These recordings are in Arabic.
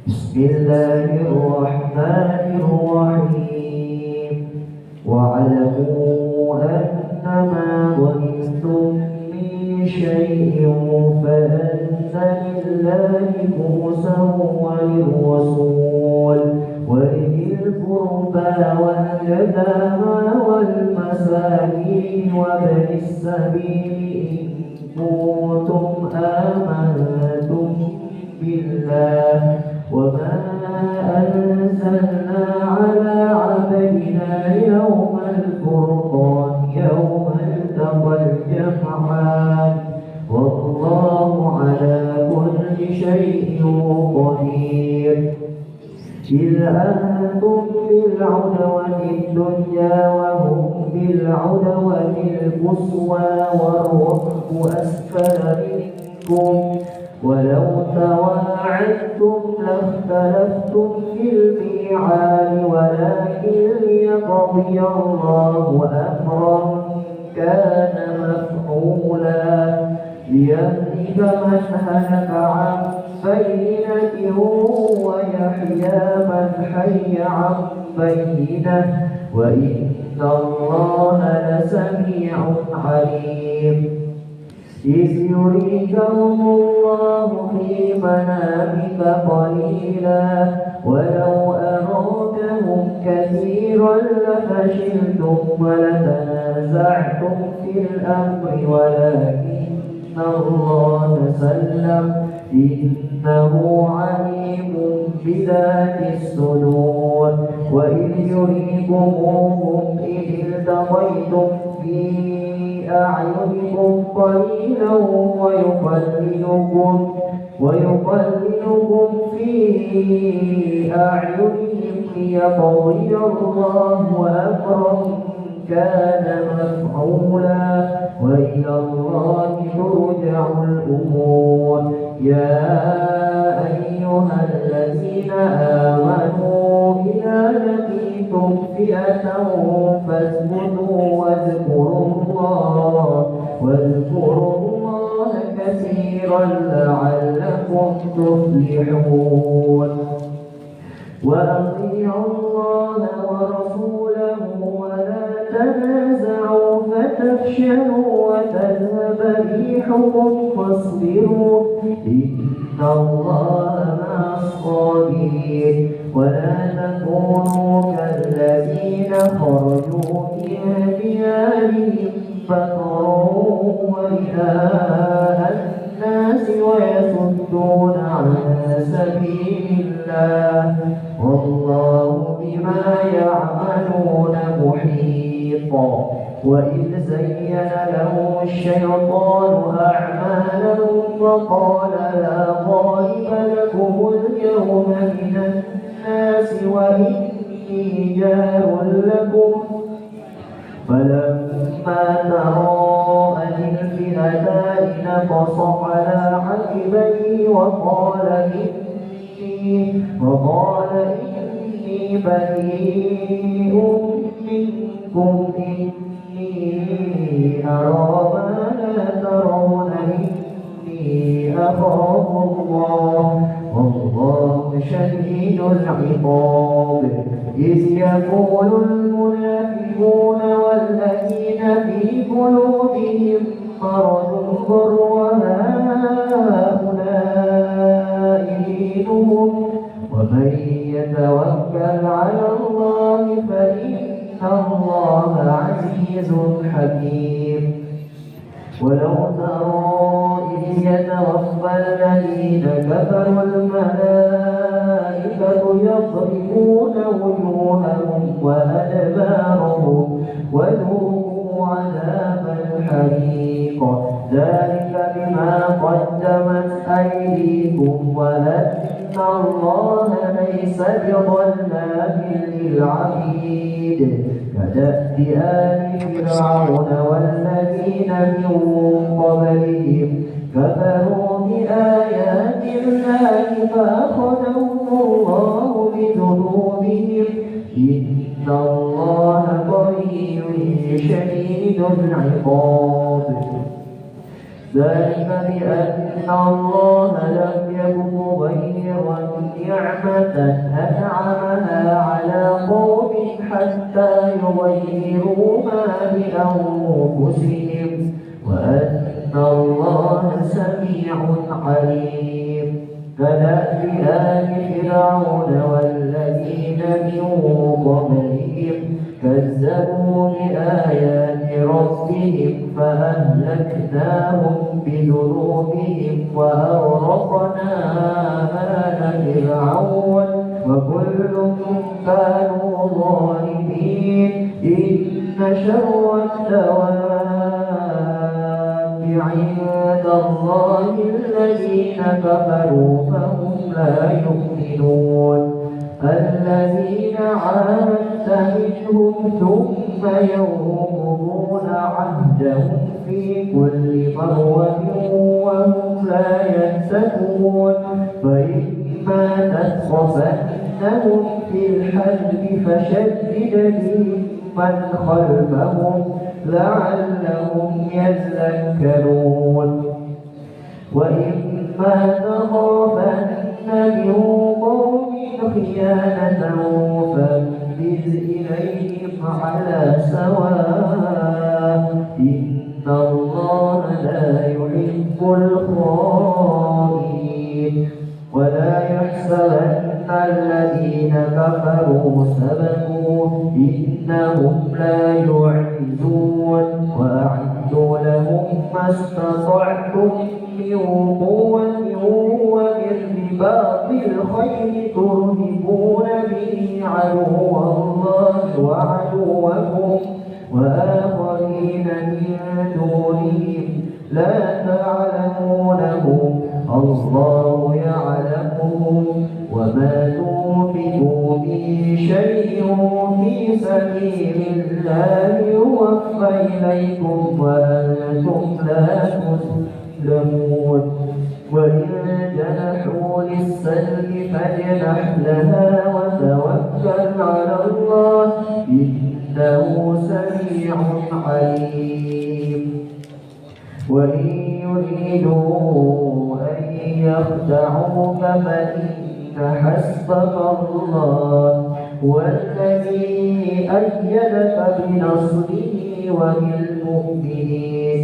بسم الله الرحمن الرحيم واعلموا أنما غنمتم من شيء فأن لله خمسه وللرسول ولذي القربى واليتامى والمساكين وابن السبيل إن كنتم آمنتم بالله وما أنزلنا على عبدنا يوم الفرقان يوم التقى الجمعان والله على كل شيء قدير إذ أنتم بالعدوة الدنيا وهم بالعدوة القصوى والركب أسفل منكم ولو تواعدتم لاختلفتم في الميعاد ولكن ليقضي الله أمرا كان مفعولا ليهلك من هلك عن بينة ويحيى من حي عن بينة وإن الله لسميع عليم إذ يريكهم الله في منامك قليلا ولو أراكهم كثيرا لفشلتم ولتنازعتم في الأمر ولكن الله سلم إنه عليم بذات الصدور وإذ يريكموهم إذ التقيتم في أعينكم قليلا ويقللكم في أعينهم ليقضي الله أمرا كان مفعولا وإلى الله ترجع الأمور يا أيها الذين آمنوا إذا لقيتم فئة فاثبتوا واذكروا الله كثيرا لعلكم تفلحون وأطيعوا الله ورسوله ولا تنازعوا فتفشلوا وتذهب ريحكم واصبروا إن الله مع الصابرين ولا تكونوا كالذين خرجوا من ديارهم بطرا ورئاء الناس ويصدون عن سبيل الله والله بما يعملون محيط وإذ زين له الشيطان أعمالهم وقال لا غالب لكم اليوم من الناس وإني جار لكم فلما تراءت الفئتان نقص على عقبيه وقال إني بريء منكم إني أرى ما لا ترون إني أخاف الله والله شديد العقاب إذ يقول المنافقون والذين في قلوبهم مرض غر هؤلاء دينهم ومن يتوكل على الله فإن الله عزيز حكيم ولو ترى إذ يتوفى الذين كفروا الملائكة يضربون وجوههم وأدبارهم وذوقوا عذاب الحريق ذلك بما قدمت أيديكم وأن الله ليس بظلام للعبيد كدأب آل فرعون والذين من قبلهم كفروا بآيات الله فأخذهم الله بذنوبهم إن الله قوي شديد العقاب ذلك بأن الله لم يكن مغيرا نعمة أنعمها على قوم حتى يغيروا ما بأنفسهم وأن الله سميع عليم. كدأب آل فرعون والذين من قبلهم كذبوا بآيات ربهم فأهلكناهم بذنوبهم وأغرقنا آل فرعون وكل كانوا ظالمين. إن شر الدواب عند الله الذين كفروا فهم لا يؤمنون. الذين عاهدت منهم ثم ينقضون عهدهم في كل مرة وهم لا يتقون. فإما تثقفنهم في الحرب فشدد بهم من خلفهم لعلهم يذكرون. وإما تخافن من قوم خيانة فانبذ إليهم على سواء إن الله لا يحب الخائنين. ولا يحسبن الذين كفروا سبقوا إنهم لا يعجزون. وأعدوا لهم ما استطعتم من قوة ومن رباط الخيل ترهبون به عدو الله وعدوكم وآخرين من دونهم لا تعلمونهم الله يعلمهم. وما تنفقوا من شيء في سبيل الله يوفى إليكم وأنتم لا تظلمون. وإن جنحوا للسلم فاجنح لها وتوكل على الله إنه سميع عليم. وإن يريدوا أن يخدعوك فإن حسبك الله هو الذي أيدك بنصره وبالمؤمنين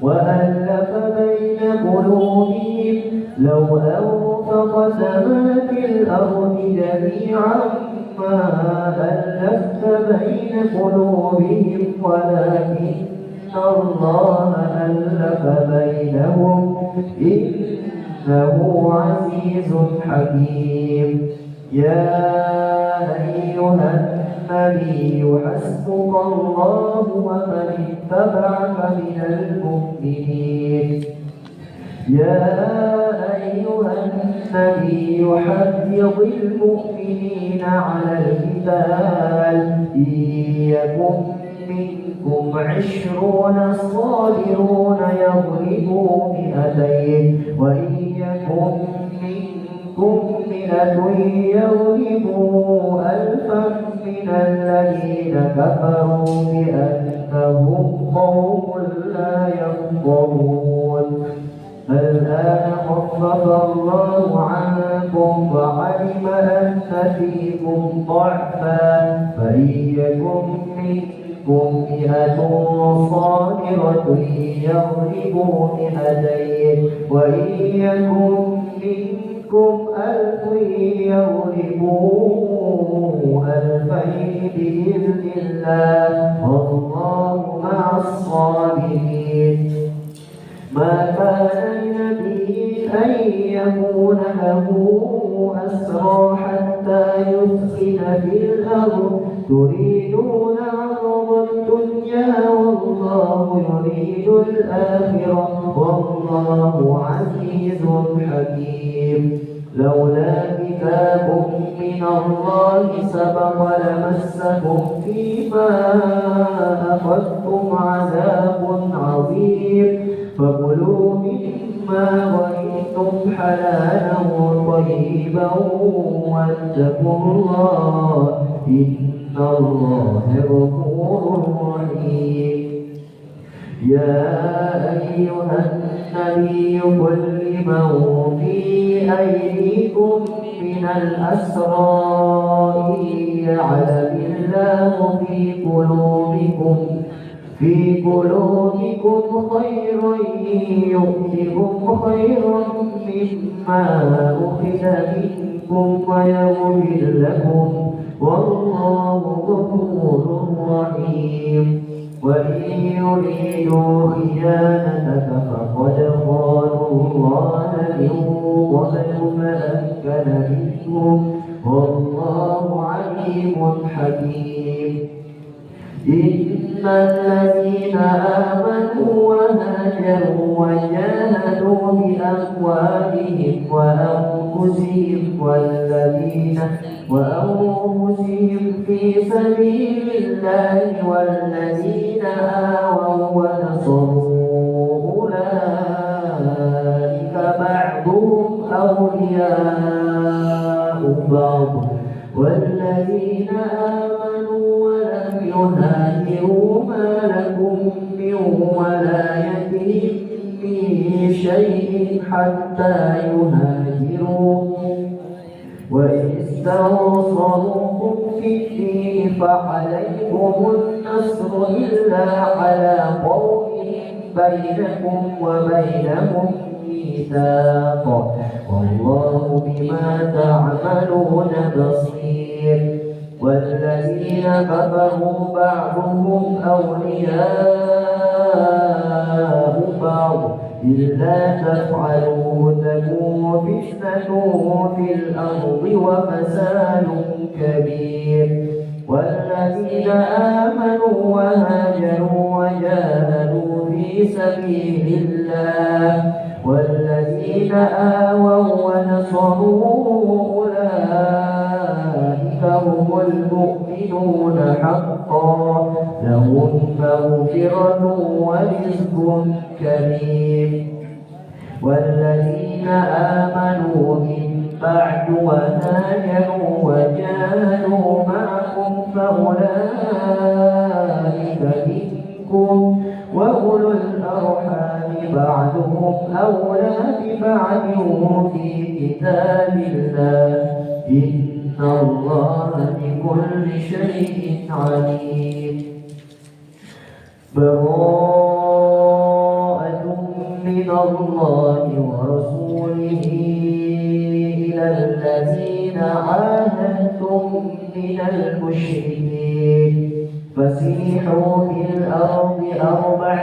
وألف بين قلوبهم لو أنفقت ما في الأرض جميعا ما ألفت بين قلوبهم ولكن الله ألف بينهم إنه عزيز حكيم. يا أيها النبي حسبك الله ومن اتبعك من المؤمنين. يا أيها النبي حرض المؤمنين على القتال إن يكن منكم 20 صابرون يغلبوا 200 وإن يكن منكم 100 يغلبوا 1000 من الذين كفروا بأنهم قوم لا يفقهون. الآن خفف الله عنكم وعلم أن فيكم ضعفا فإن يكن منكم 100 صابرة يغلبوا 200 وإن يكن منكم 1000 يغلبوا 2000 بإذن الله والله مع الصابرين. ما كان لنبي أن يكون له أسرى حتى يثخن في الأرض تريدون عرض الدنيا والله يريد الآخرة والله عزيز حكيم. لولا كتاب من الله سبق لمسكم فيما أخذتم عذاب عظيم. فكلوا مما غنمتم حلالا طيبا واتقوا الله إن الله غفور رحيم. يا أيها النبي قل لمن في أيديكم من الأسرى إن يعلم الله في قلوبكم خيرا يؤتكم خيرا مما أخذ منكم ويغفر لكم والله غفور رحيم وإن يريدوا خيانتك فقد خانوا الله من قبل فأمكن منهم والله عليم حكيم إن الذين آمنوا وهاجروا وجاهدوا بأموالهم وأنفسهم في سبيل الله والذين آووا ونصروا أولئك بعضهم أولياء بعض والذين آمنوا ولم يهاجروا ما لكم من ولايتهم من شيء حتى يهاجروا وإن استنصروكم في الدين فعليكم النصر إلا على قوم بينكم وبينهم ميثاق والله بما تعملون بصير والذين كفروا بعضهم أولياء بعض إلا تفعلوا تكون فتنة في الأرض وفساد كبير والذين آمنوا وهاجروا وجاهدوا في سبيل الله والذين آووا ونصروا أولئك هم المؤمنون حقا لهم مغفرة ورزق كريم والذين آمنوا من بعد وهاجروا وجاهدوا معكم فأولئك منكم وأولو الأرحام بعضهم أولى ببعض في كتاب الله إن الله بكل شيء عليم براءة من الله ورسوله إلى الذين عاهدتم من المشركين فسيحوا في الأرض 4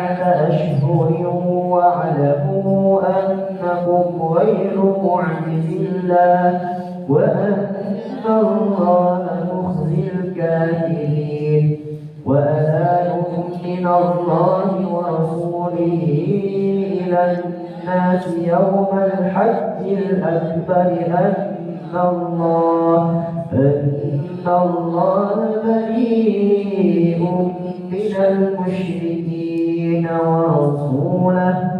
أشهر واعلموا أنكم غير معجز الله وأن الله مخزي الكافرين وأذان من الله ورسوله إلى الناس يوم الحج الأكبر أن الله بريء من المشركين ورسوله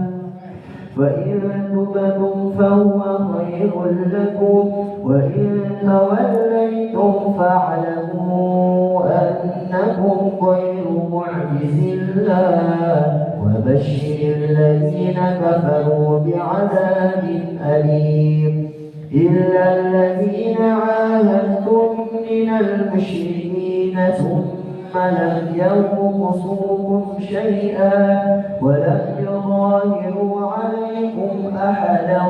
فإن تبتم فهو خير لكم وإن توليتم فاعلموا أنكم غير معجز الله وبشر الذين كفروا بعذاب أليم إلا الذين عاهدتم من المشركين ثم لم ينقصوكم شيئا ولم يظاهروا عليكم أحدا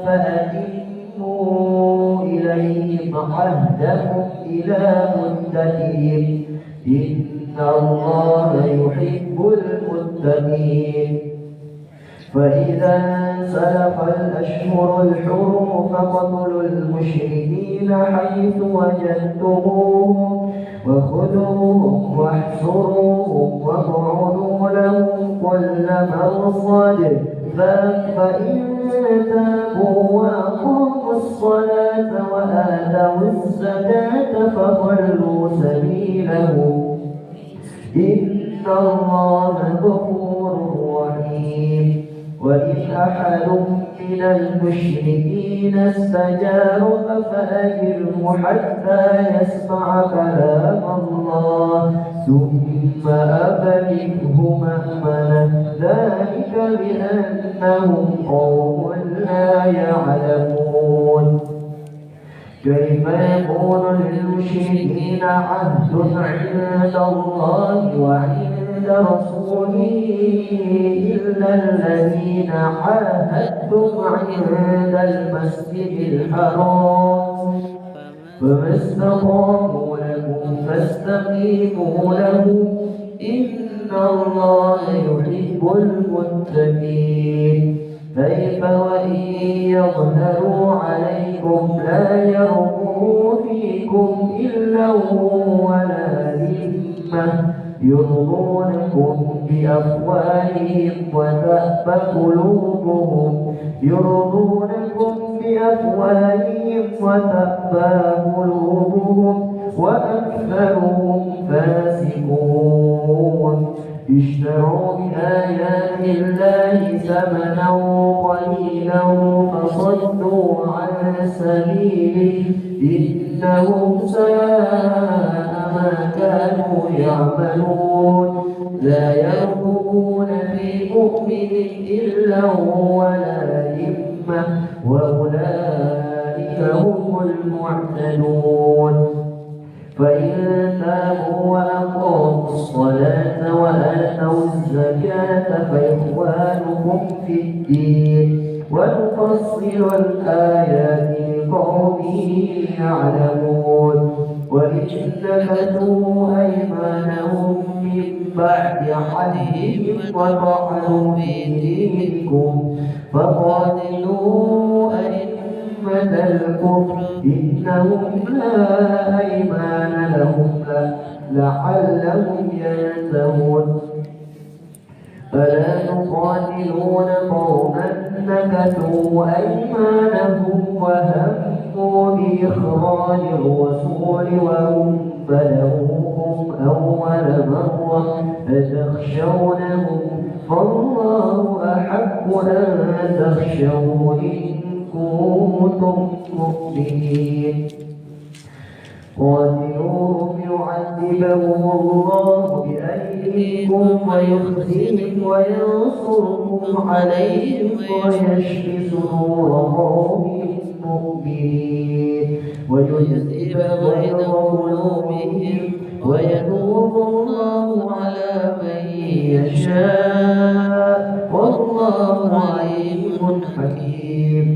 فأتموا إليهم عهدهم إلى مدتهم إن الله يحب المتقين فإذا انسلخ الأشهر الحرم فاقتلوا المشركين حيث وجدتموهم وخذوهم واحصروهم واقعدوا لهم كل مرصد فإن تابوا وأقاموا الصلاة وآتوا الزكاة فخلوا سبيلهم إن الله غفور رحيم وإن أحد من المشركين استجارك فأجره حتى يسمع كلام الله ثم أبلغه مأمنه ذلك بأنهم قوم لا يعلمون. كيف يكون للمشركين عهد عند الله وعند رسوله إلا الذين عاهدتم عند المسجد الحرام فما استقاموا لكم فاستقيموا لهم إن الله يحب المتقين. كيف وإن يظهروا عليكم لا يرقبوا فيكم إلا ولا ذمة يرضونكم بأفواههم وتأبى قلوبهم وأكثرهم فاسقون. اشتروا بآيات الله ثمنا قليلا فصدوا عن سبيله إنهم ساء ما كانوا يعملون. لا يرقبون في مؤمن إلا ولا ذمة وأولئك هم المعتدون. فإن تابوا وأقاموا الصلاة وآتوا الزكاة فإخوانكم في الدين ونفصل الآيات لقوم يعلمون. وإن نكثوا أيمانهم من بعد عهدهم وطعنوا في دينكم فقاتلوا أئمة الكفر إنهم لا أيمان لهم لعلهم ينتهون. فلا تقاتلون قوما نكثوا أيمانهم وهموا بإخراج الرسول وهم بدؤوكم أول مرة أتخشونهم فالله أحق أن تخشوه إن كنتم مؤمنين. قاتلوهم يعذبهم الله بأيديكم ويخزيهم وينصركم عليهم ويشفي صدور قوم مؤمنين ويذهب غيظ قلوبهم ويتوب الله على من يشاء والله عليم حكيم.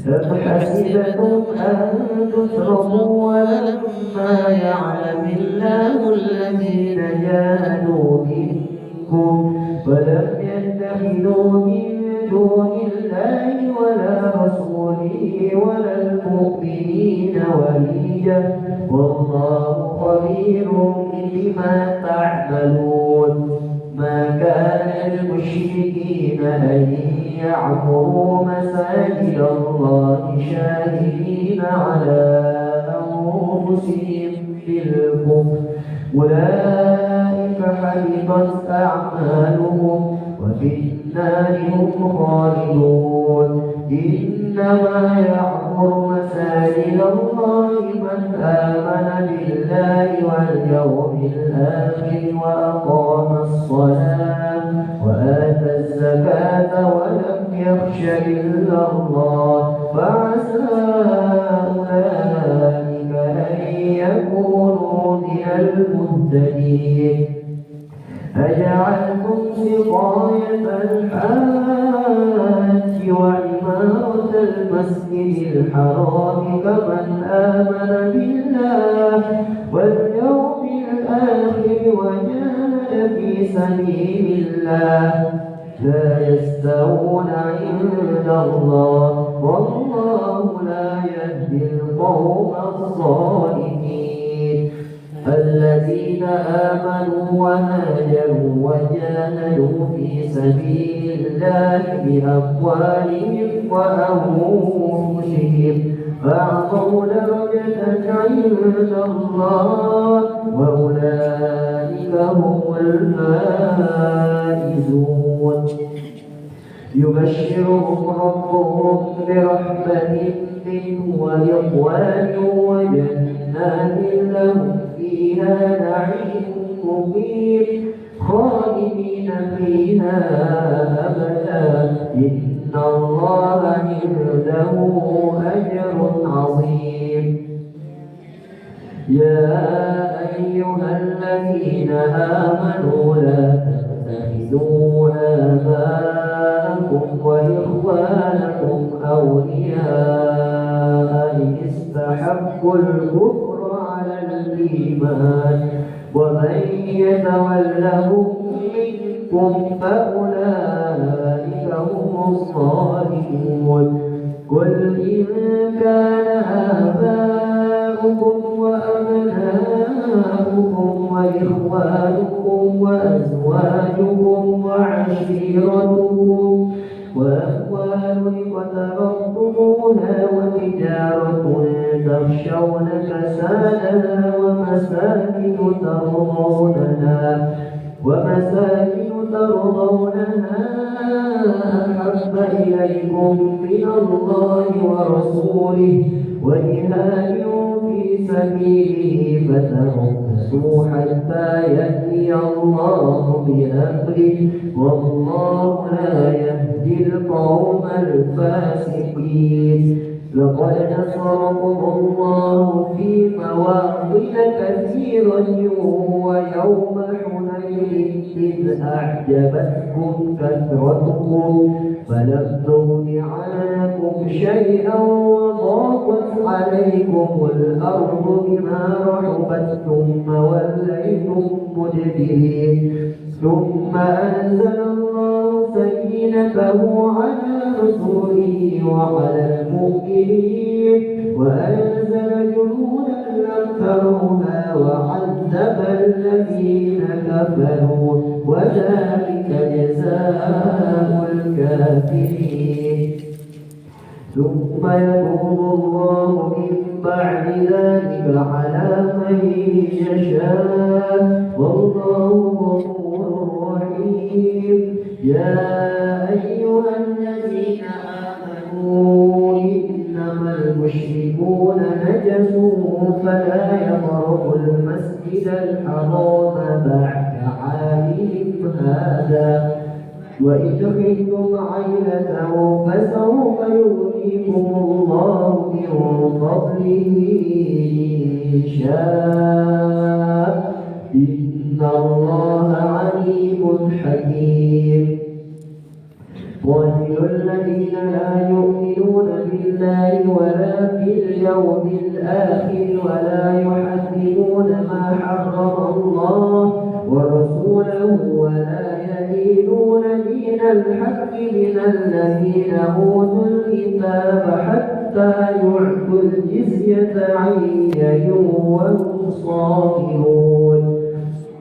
أم حسبتم أن تتركوا ولما يعلم الله الذين جاهدوا منكم ولم يتخذوا من دون الله ولا رسوله ولا المؤمنين وليا والله خبير بما تعملون. ما كان للمشركين أن يعمروا مساجد الله شاهدين على أنفسهم بالكفر أولئك حبطت أعمالهم وفي النار هم خالدون. إنما يعمر مساجد الله من آمن بالله واليوم الآخر وأقام الصلاة وآتى الزكاة ولم يخش إلا الله فعسى أولئك أن يكونوا من المهتدين. أجعلتم سقاية الحاج وعمارة المسجد الحرام كمن آمن بالله واليوم الآخر وجاهد في سبيل الله لا يستوون عند الله والله لا يهدي القوم الظالمين. الذين آمنوا وهاجروا وجاهدوا في سبيل الله بأموالهم وأنفسهم أعظم درجة عند الله وأولئك هم الفائزون. يبشرهم ربهم برحمة منه ورضوان وجنات لهم فيها نعيم مقيم خالدين فيها أبدا إن الله عنده أجر عظيم. يا أيها الذين آمنوا لا تتخذوا آباءكم وإخوانكم أولياء إن استحبوا الكفر على الإيمان ومن يتولهم منكم فأولئك هم الظالمون. قل إن كان آباؤكم وأبناؤكم وإخوانكم وأزواجكم وعشيرتكم وأموال اقترفتموها وتجارة تخشون كسادها ومساكن ترضونها أحب إليكم من الله ورسوله وجهاد في سبيله فتربصوا حتى يأتي الله بأمره والله لا يهدي القوم الفاسقين. لقد نصركم الله في مواطن كثيرة ويوم حنين إذ أعجبتكم كثرتكم فلم تغن عنكم شيئا وضاقت عليكم الأرض بما رحبت ثم وليتم مدبرين ثم أنزل الله سكينته على رسوله وعلى المؤمنين وأنزل جنودا لم تروها وعذب الذين كفروا وذلك جزاء الكافرين. ثم يتوب الله من بعد ذلك على من يشاء والله غفور رحيم. يا أيها الذين آمنوا إنما المشركون نجس فلا يقربوا المسجد الحرام بعد عامهم هذا وإن خفتم عيلة فسوف يغنيكم الله من فضله إن شاء إن الله عليم حكيم. قاتلوا الذين لا يؤمنون بالله ولا باليوم الآخر ولا يحرمون ما حرم الله ورسوله ولا يدينون دين الحق من الذين أوتوا الكتاب حتى يعطوا الجزية عن يد وهم صاغرون.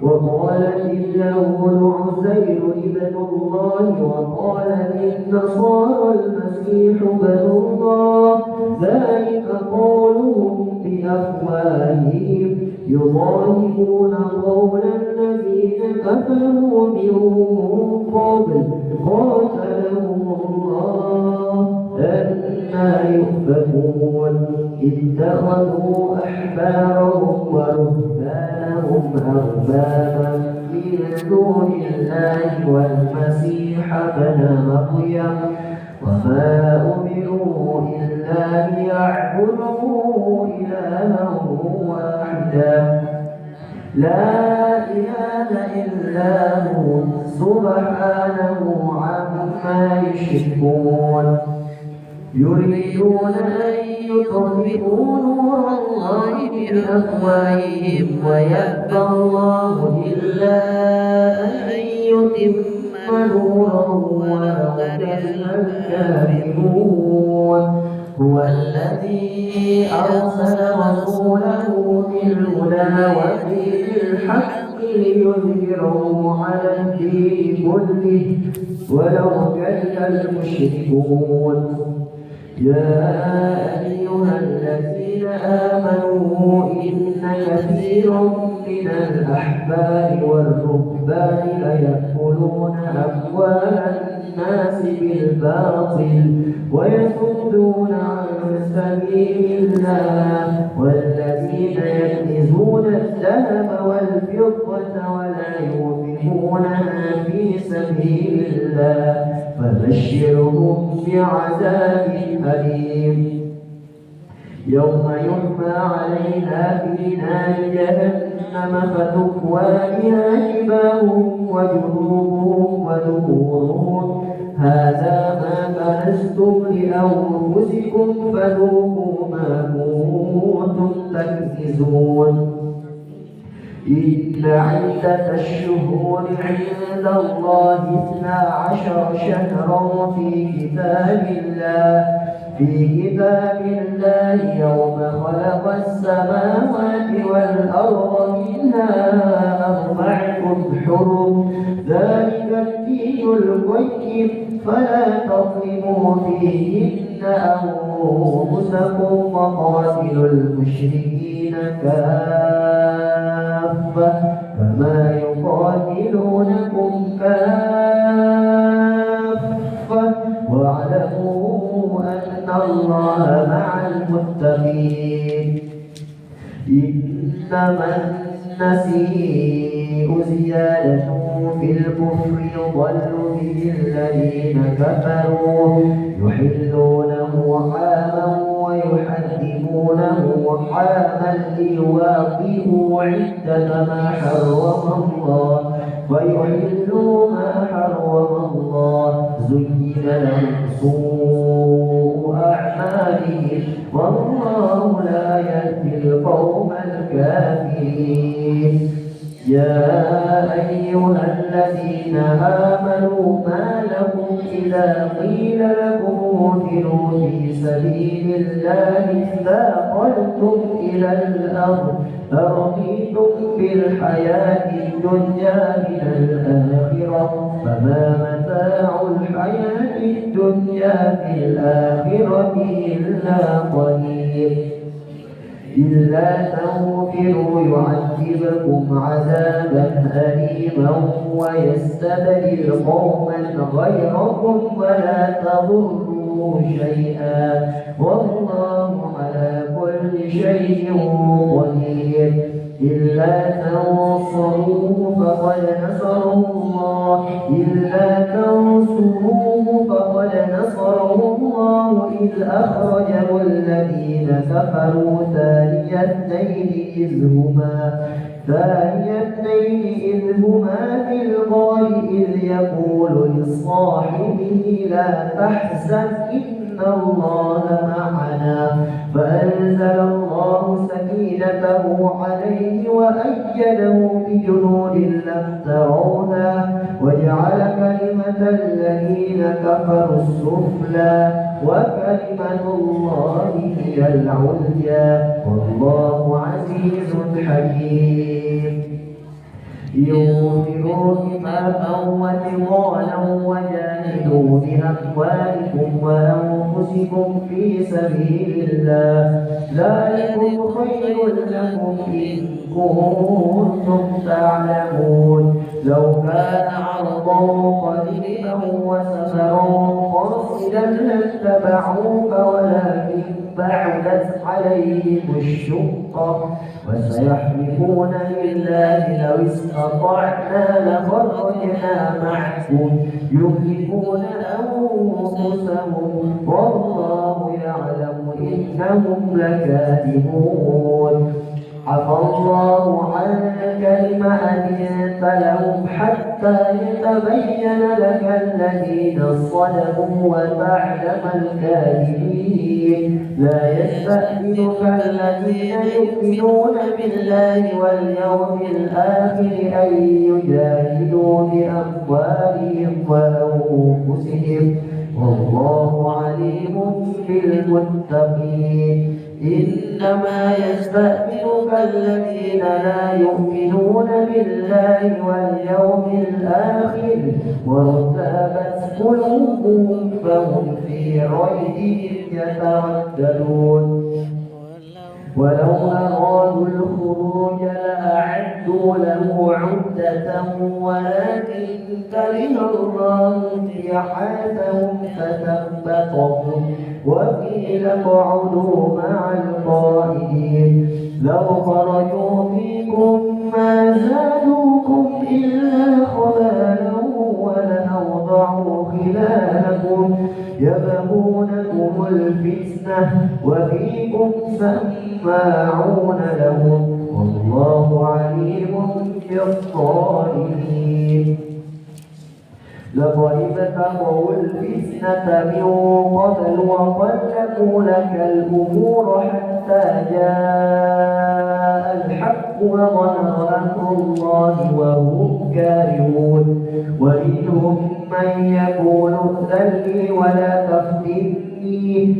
وقالت اليهود عزير ابن الله وقالت النصارى المسيح ابن الله ذلك قولهم بأفواههم يضاهئون قول الذين كفروا من قبل قاتلهم الله أنى يؤفكون. اتخذوا أحبارهم ورهبانهم أربابا من دون الله والمسيح ابن مريم وما أمروا إلا ليعبدوا إلها واحدا لا إله إلا هو سبحانه عما يشركون. يريدون أن يطفئوا نور الله بأفواههم ويأبى الله إلا أن يتم نوره ولو كره الكافرون. هو الذي أرسل رسوله بالهدى ودين الحق ليظهره على الدين كله ولو كره المشركون. يا أيها الذين آمنوا إن كثيرا من الأحبار والرهبان ليأكلون أموال الناس بالباطل ويصدون عن سبيل الله والذين يكنزون الذهب والفضة ولا ينفقونها في سبيل الله فبشرهم بعذاب أليم يوم يحمى عليها في نار جهنم فتكوى بها جباههم وجنوبهم وظهورهم هذا ما كنزتم لأنفسكم فذوقوا ما كنتم تكنزون إن عدة الشهور عند الله 12 شهرا في كتاب الله يوم خلق السماوات والأرض منها 4 حرم ذلك الدين القيم فلا تظلموا فيهن أنفسكم وقاتلوا المشركين كافة كما يقاتلونكم كافة واعلموا أن الله مع المتقين إنما النسيء زيادة في الكفر يضل به الذين كفروا يحلونه عاما ويحرمونه عاما ليواطئوا عدة ما حرم الله ويحلوا ما حرم الله زين لهم سوء أعمالهم والله لا يهدي القوم الكافرين يا أيها الذين آمنوا ما لكم إذا قيل لكم انفروا في سبيل الله اثاقلتم إلى الأرض أرضيتم بالحياة الدنيا من الآخرة فما متاع الحياة الدنيا في الآخرة إلا قليل إلا تغفروا يعذبكم عذابا أليما ويستبدل قوما غيركم ولا تضروه شيئا والله على كل شيء قدير إلا تنصروه فقد نصره الله إذ أخرجه الذين كفروا ثاني اثنين إذ هما في الغار إذ يقول لصاحبه لا تحزن إن الله معنا فأنزل الله سكينته عليه وأيده بجنود لم ترونها وجعل كلمة الذين كفروا السفلى وكلمة الله هي العليا والله عزيز حكيم ينفروا خفافا وثقالا وجاهدوا بأموالكم وأنفسكم في سبيل الله ذلكم خير لكم إن كنتم تعلمون لو كان عرضا قريبا وسفرا قاصدا لاتبعوك ولكن بعدت عليهم الشقة وسيحلفون بالله لو استطعنا لخرجنا معكم يهلكون أنفسهم والله يعلم إنهم لكاذبون عفى الله عنك لم أذنت لهم حتى يتبين لك الذين صدقوا وتعلم الكاذبين لا يستأذنك الذين يؤمنون بالله واليوم الآخر أن يجاهدوا بأموالهم وأنفسهم والله عليم بالمتقين إنما يستأذنك الذين لا يؤمنون بالله واليوم الآخر وارتابت قلوبهم فهم في ريبهم يترددون ولو أرادوا الخروج لأعدوا له له عدة ولكن كره الله انتحاسهم فثبتهم وقيل اقعدوا مع القائدين لو خرجوا فيكم ما زادوكم إلا خبالا ولأوضعوا خلالكم يبغونكم الفتنة وفيكم سماعون لهم والله عليم بالظالمين لقد ابتغوا الفتنة من قبل وقلبوا لك الأمور حتى جاء الحق وظهر أمر الله وهم كارهون ومنهم من يقول ائذن لي ولا تفتني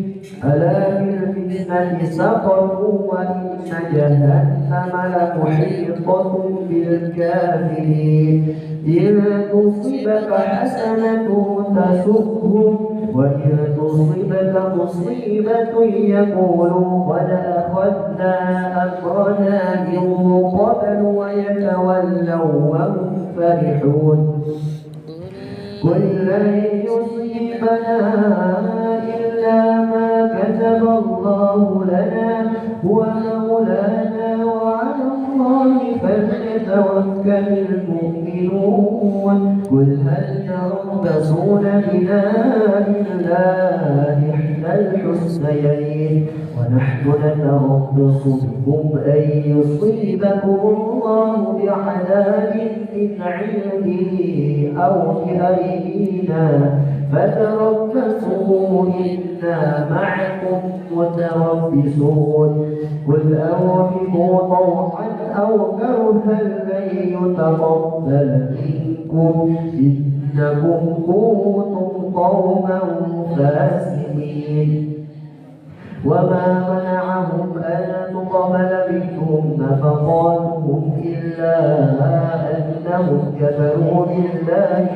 ألا في الفتنة سقطوا وإن جهنم لمحيطة بالكافرين إن تصبك حسنة تسؤهم وإن تصبك مصيبة يقولوا قد أخذنا أمرنا من قبل ويتولوا وهم فرحون قل لن يصيبنا إلا ما كتب الله لنا هو مولانا وعلى الله فليتوكل المؤمنون قل هل تربصون بنا إلا إحدى الحسنيين ونحن نتربص بكم أن يصيبكم الله بعذاب من عنده أو بأيدينا فتربصوا إنا معكم متربصون قل أنفقوا طوعا أو كرها لن يتقبل منكم إنكم كنتم قوما فاسقين وما منعهم أن تقبل منهم نفقاتهم إلا أنهم كفروا بالله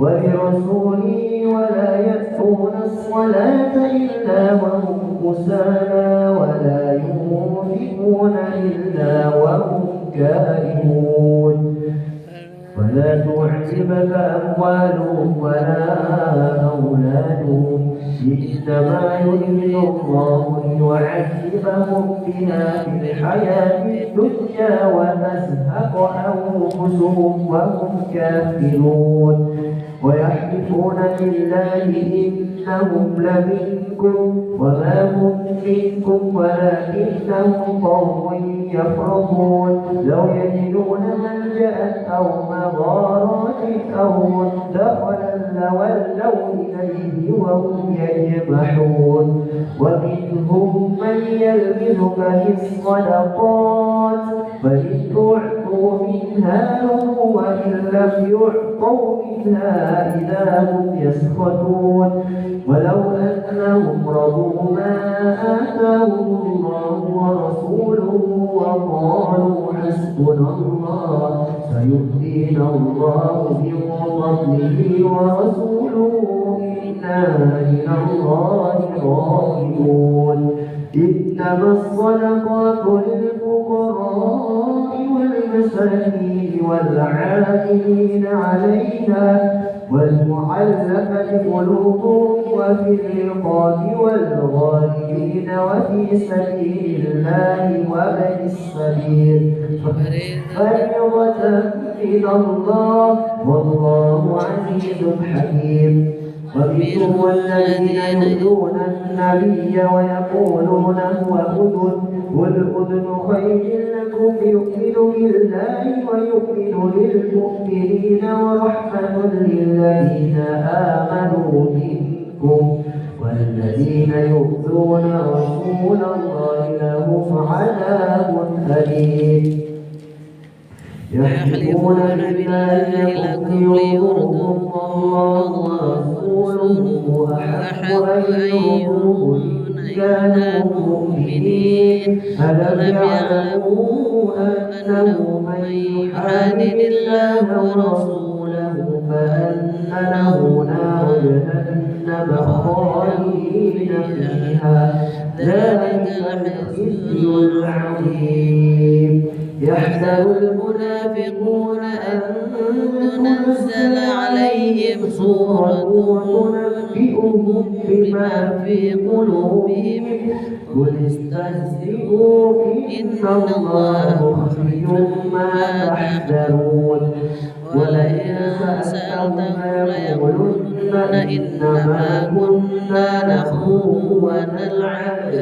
وبرسوله ولا يأتون الصلاة إلا وهم كسالى ولا ينفقون إلا وهم كارهون ولا تعجبك أموالهم ولا أولادهم إنما يريد الله ليعذبهم بها في الحياة الدنيا وتزهق أنفسهم وهم كافرون ويحلفون بالله إنهم لمنكم وما هم منكم ولكنهم قوم يفرقون لو يجدون ملجأ أو مغارات أو مدخلا لولوا إليه وهم يجمحون ومنهم من يلمزك في الصدقات فإن تعطوا منها وإن لم يعطوا منها إذا هم يسخطون ولو أنهم رضوا ما آتاهم الله ورسوله وقالوا حسبنا الله سيؤتينا الله من فضله ورسوله إنا إلى الله راغبون إنما الصدقات للفقراء والمساكين والعاملين عليها والمعلقة قلوبهم وفي الرقاب والغالبين وفي سبيل الله وابن السبيل فريضة من الله والله عزيز حكيم ومنهم الذين يؤذون النبي ويقولون هو أذن قل أذن خير لكم يؤمن بالله ويؤمن للمؤمنين ورحمة للذين آمنوا منكم والذين يؤذون رسول الله لهم عذاب أليم يحلفون بالله لكم ليرضوا الله ورسوله أحق أن يرضوه إن كانوا مؤمنين ألم يعلموا أنه من يحادد الله ورسوله فأن له نار جهنم خالدين فيها ذلك الخزي العظيم يحذر المنافقون أن تنزل عليهم سورة تنبئهم بما في قلوبهم قل استهزئوا إن الله مخرج ما تحذرون ولئن سألتهم ليقولن إنما كنا نخوض ونلعب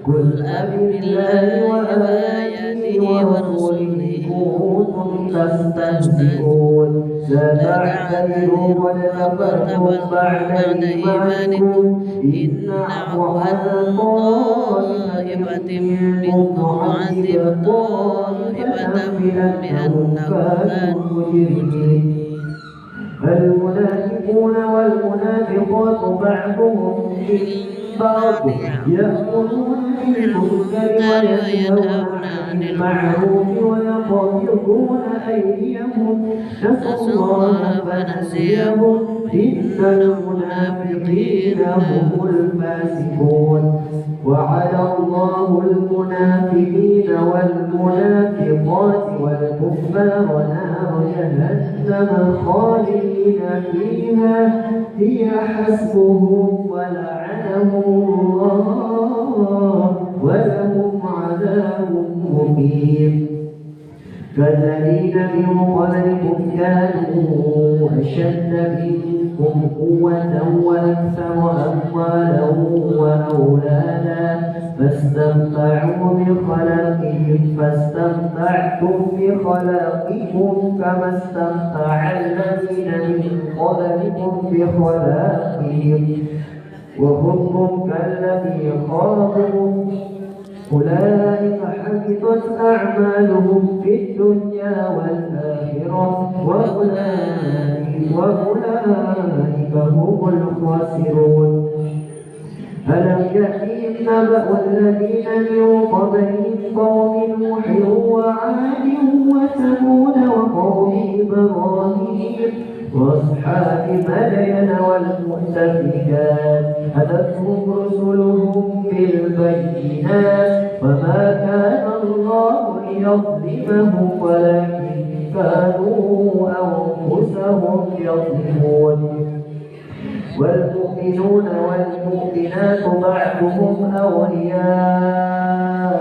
قل أبالله وآياته ورسله كنتم تستهزئون لا تعتذروا قد كفرتم بعد إيمانكم إن نعفو عن طائفة منكم نعذب طائفة بأنهم كانوا مجرمين المنافقون والمنافقات بعضهم من بعض يأمرون بالمنكر وينهون عن المعروف ويقبضون أيديهم نسوا الله فنسيهم إن المنافقين هم الفاسقون وعد الله المنافقين والمنافقات والكفار نار جهنم خالدين فيها هي حسبهم ولعنهم الله ولهم عذاب مقيم كالذين من قبلكم كانوا أشد منكم قوة وأكثر أموالا وأولادا فاستمتعتم بخلاقكم كما استمتع الذين من قبلكم بخلاقهم وخضتم كالذي خاضوا أولئك حبطت أعمالهم في الدنيا والآخرة وأولئك هم الخاسرون ألم يأتهم نبأ الذين من قبلهم قوم نوح وعاد وثمود وقوم إبراهيم وأصحاب مدين والمؤتفكات أتتهم رسلهم بالبينات وما كان الله ليظلمهم ولكن كانوا أنفسهم يظلمون والمؤمنون والمؤمنات بعضهم أولياء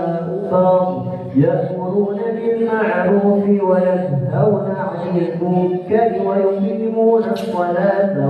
بعض يأمرون بالمعروف وينهون عن المنكر ويقيمون الصلاة